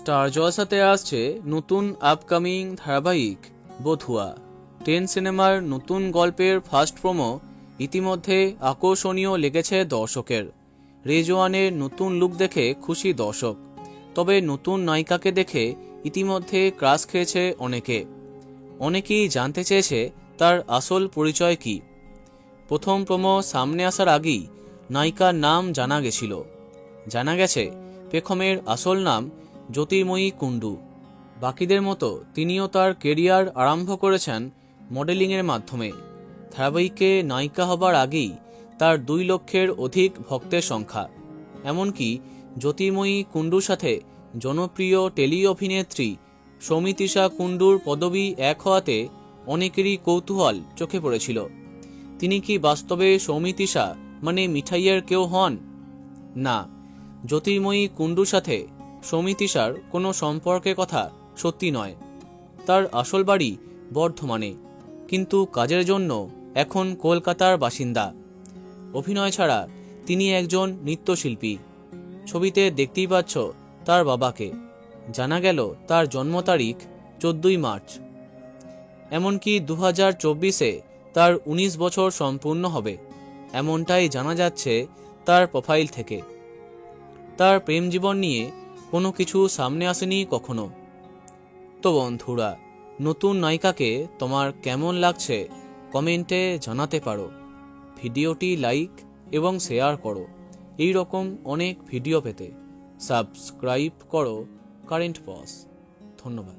Star জলসাতে আসছে নতুন upcoming ধারাবাহিক বধুয়া 10 সিনেমার নতুন গল্পের ফার্স্ট প্রোমো ইতিমধ্যে আকর্ষণীয় লেগেছে দর্শকের। রেজওয়ানের নতুন লুক দেখে খুশি দর্শক, তবে নতুন নায়িকাকে দেখে ইতিমধ্যে ক্রাশ খেয়েছে অনেকেই জানতে চেয়েছে তার আসল পরিচয় কি। প্রথম প্রোমো সামনে আসার আগেই নায়িকার নাম জানা গেছে পেখমের আসল নাম জ্যোতির্ময়ী কুণ্ডু। বাকিদের মতো তিনিও তার কেরিয়ার আরম্ভ করেছেন মডেলিংয়ের মাধ্যমে। ধারাবাহিকে নায়িকা হবার আগেই তার 2 লক্ষের অধিক ভক্তের সংখ্যা। এমনকি জ্যোতির্ময়ী কুণ্ডুর সাথে জনপ্রিয় টেলি অভিনেত্রী সৌমিত্রিষা কুণ্ডুর পদবি এক হওয়াতে অনেকেরই কৌতূহল চোখে পড়েছিল। তিনি কি বাস্তবে সৌমিত্রিষা মানে মিঠাইয়ের কেউ হন? না, জ্যোতির্ময়ী কুণ্ডুর সাথে সৌমিত্রিষার কোনো সম্পর্কের কথা সত্যি নয়। তার আসল বাড়ি বর্ধমানে, কিন্তু কাজের জন্য এখন কলকাতার বাসিন্দা। অভিনয় ছাড়া তিনি একজন নৃত্যশিল্পী। ছবিতে দেখতেই পাচ্ছ তার বাবাকে। জানা গেল তার জন্ম তারিখ 14ই মার্চ। এমনকি 2024-এ তার 19 বছর সম্পূর্ণ হবে, এমনটাই জানা যাচ্ছে তার প্রোফাইল থেকে। তার প্রেম জীবন নিয়ে কোনো কিছু সামনে আসেনি কখনো। তো বন্ধুরা, নতুন নায়িকাকে তোমার কেমন লাগছে কমেন্টে জানাতে পারো। ভিডিওটি লাইক এবং শেয়ার করো। এই রকম অনেক ভিডিও পেতে সাবস্ক্রাইব করো কারেন্ট পজ। ধন্যবাদ।